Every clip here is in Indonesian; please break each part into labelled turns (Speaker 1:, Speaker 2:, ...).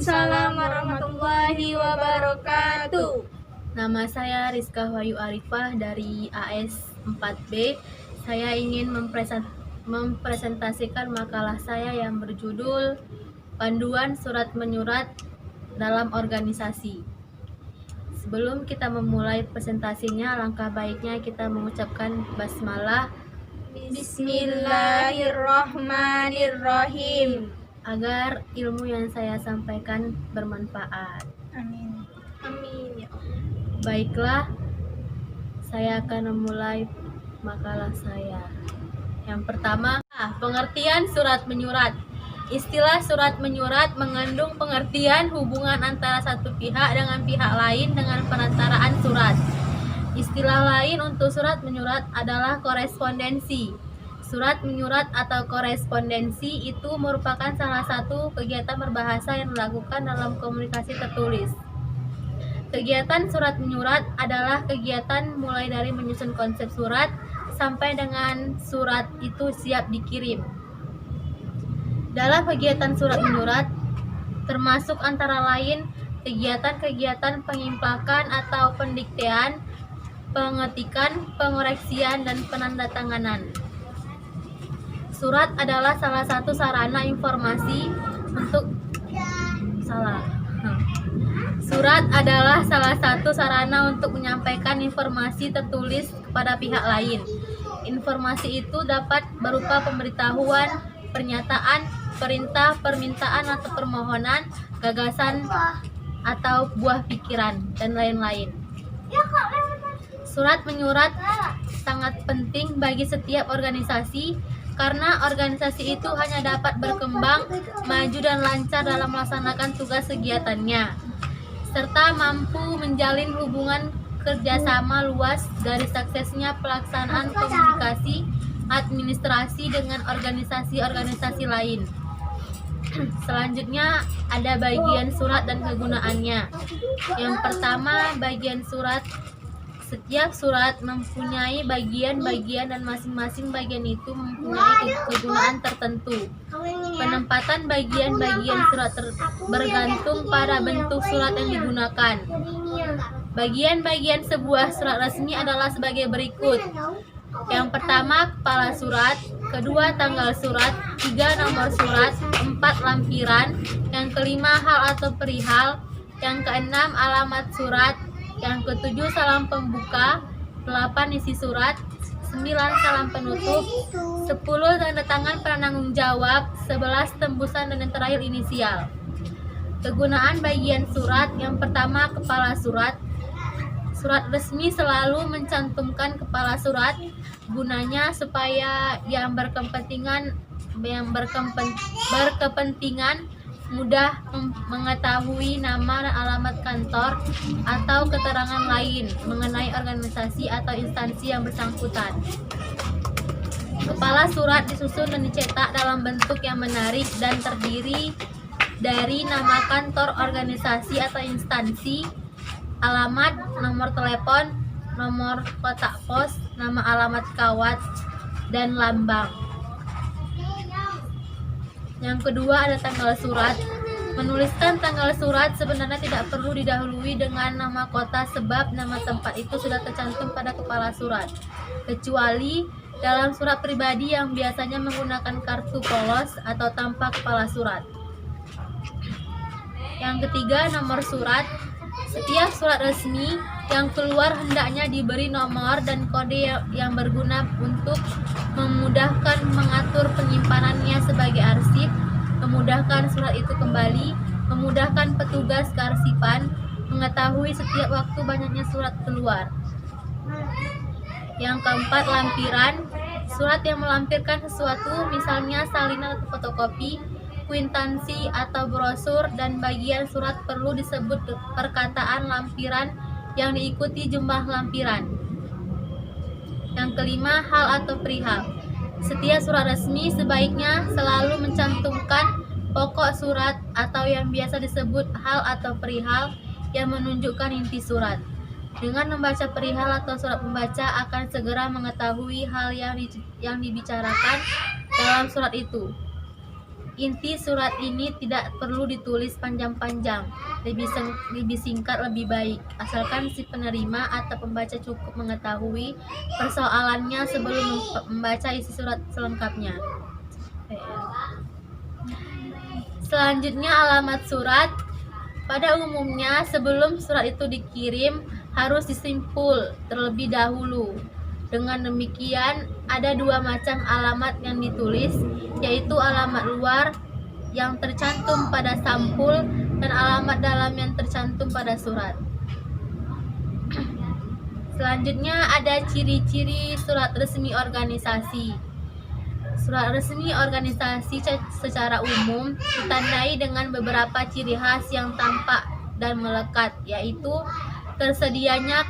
Speaker 1: Waalaikumsalam warahmatullahi wabarakatuh.
Speaker 2: Nama saya Rizka Wahyu Arifah dari AS 4B. Saya ingin mempresentasikan makalah saya yang berjudul Panduan Surat Menyurat dalam Organisasi. Sebelum kita memulai presentasinya, alangkah baiknya kita mengucapkan basmalah
Speaker 1: Bismillahirrahmanirrahim.
Speaker 2: agar ilmu yang saya sampaikan bermanfaat.
Speaker 1: Amin. Amin ya Allah.
Speaker 2: Baiklah, saya akan memulai makalah saya. Yang pertama, pengertian surat menyurat. Istilah surat menyurat mengandung pengertian hubungan antara satu pihak dengan pihak lain dengan perantaraan surat. Istilah lain untuk surat menyurat adalah korespondensi. Surat menyurat atau korespondensi itu merupakan salah satu kegiatan berbahasa yang dilakukan dalam komunikasi tertulis. Kegiatan surat menyurat adalah kegiatan mulai dari menyusun konsep surat sampai dengan surat itu siap dikirim. Dalam kegiatan surat menyurat termasuk antara lain kegiatan-kegiatan pengimplakan atau pendiktean, pengetikan, pengoreksian, dan penandatanganan. Surat adalah salah satu sarana informasi untuk Surat adalah salah satu sarana untuk menyampaikan informasi tertulis kepada pihak lain. Informasi itu dapat berupa pemberitahuan, pernyataan, perintah, permintaan atau permohonan, gagasan atau buah pikiran, dan lain-lain. Surat menyurat sangat penting bagi setiap organisasi karena organisasi itu hanya dapat berkembang, maju dan lancar dalam melaksanakan tugas kegiatannya, serta mampu menjalin hubungan kerjasama luas dari suksesnya pelaksanaan komunikasi administrasi dengan organisasi-organisasi lain. Selanjutnya ada bagian surat dan kegunaannya. Yang pertama, bagian surat. Setiap surat mempunyai bagian-bagian dan masing-masing bagian itu mempunyai kegunaan tertentu. Penempatan bagian-bagian surat bergantung pada bentuk surat yang digunakan. Bagian-bagian sebuah surat resmi adalah sebagai berikut. Yang pertama, kepala surat. Kedua, tanggal surat. Tiga, nomor surat. Empat, lampiran. Yang kelima, hal atau perihal. Yang keenam, alamat surat. Yang ketujuh, salam pembuka. 8, isi surat. 9, salam penutup. 10, tanda tangan penanggung jawab. 11, tembusan, dan yang terakhir inisial. Kegunaan bagian surat. Yang pertama, kepala surat. Surat resmi selalu mencantumkan kepala surat. Gunanya supaya yang berkepentingan mudah mengetahui nama dan alamat kantor atau keterangan lain mengenai organisasi atau instansi yang bersangkutan. Kepala surat disusun dan dicetak dalam bentuk yang menarik dan terdiri dari nama kantor organisasi atau instansi, alamat, nomor telepon, nomor kotak pos, nama alamat kawat, dan lambang. Yang kedua ada tanggal surat. Menuliskan tanggal surat sebenarnya tidak perlu didahului dengan nama kota sebab nama tempat itu sudah tercantum pada kepala surat. Kecuali dalam surat pribadi yang biasanya menggunakan kartu polos atau tanpa kepala surat. Yang ketiga, nomor surat. Setiap surat resmi yang keluar hendaknya diberi nomor dan kode yang berguna untuk memudahkan mengatur penyimpanannya sebagai arsip, memudahkan surat itu kembali, memudahkan petugas kearsipan mengetahui setiap waktu banyaknya surat keluar. Yang keempat, lampiran. Surat yang melampirkan sesuatu, misalnya salinan atau fotokopi, kwitansi atau brosur, dan bagian surat perlu disebut perkataan lampiran yang diikuti jumlah lampiran. Yang kelima, hal atau perihal. Setiap surat resmi sebaiknya selalu mencantumkan pokok surat atau yang biasa disebut hal atau perihal yang menunjukkan inti surat. Dengan membaca perihal atau surat pembaca akan segera mengetahui hal yang dibicarakan dalam surat itu. Inti surat ini tidak perlu ditulis panjang-panjang, lebih singkat lebih baik, asalkan si penerima atau pembaca cukup mengetahui persoalannya sebelum membaca isi surat selengkapnya. Selanjutnya, alamat surat. Pada umumnya, sebelum surat itu dikirim, harus disimpul terlebih dahulu. Dengan demikian, ada dua macam alamat yang ditulis, yaitu alamat luar yang tercantum pada sampul dan alamat dalam yang tercantum pada surat. Selanjutnya, ada ciri-ciri surat resmi organisasi. Surat resmi organisasi secara umum ditandai dengan beberapa ciri khas yang tampak dan melekat, yaitu tersedianya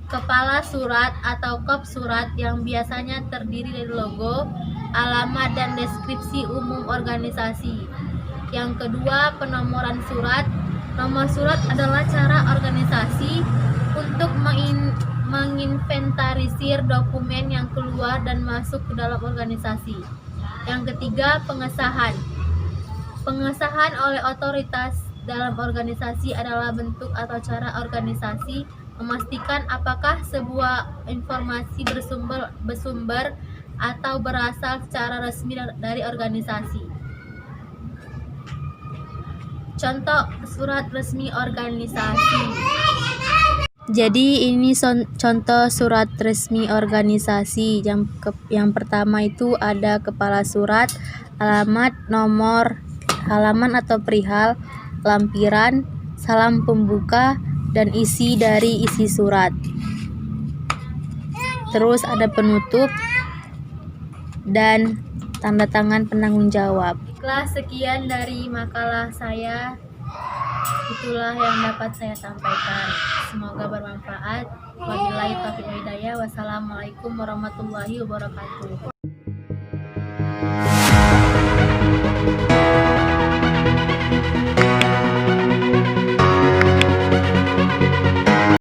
Speaker 2: kepala surat atau kop surat yang biasanya terdiri dari logo, alamat, dan deskripsi umum organisasi. Yang kedua, penomoran surat. Nomor surat adalah cara organisasi untuk menginventarisir dokumen yang keluar dan masuk ke dalam organisasi. Yang ketiga, pengesahan. Pengesahan oleh otoritas dalam organisasi adalah bentuk atau cara organisasi memastikan apakah sebuah informasi bersumber atau berasal secara resmi dari organisasi. Contoh surat resmi organisasi. Jadi ini contoh surat resmi organisasi. Yang pertama itu ada kepala surat, alamat, nomor, halaman atau perihal, lampiran, salam pembuka, dan isi dari isi surat. Terus ada penutup dan tanda tangan penanggung jawab. Baiklah, sekian dari makalah saya. Itulah yang dapat saya sampaikan. Semoga bermanfaat. Wabillahi taufiq wal hidayah. Wassalamualaikum warahmatullahi wabarakatuh.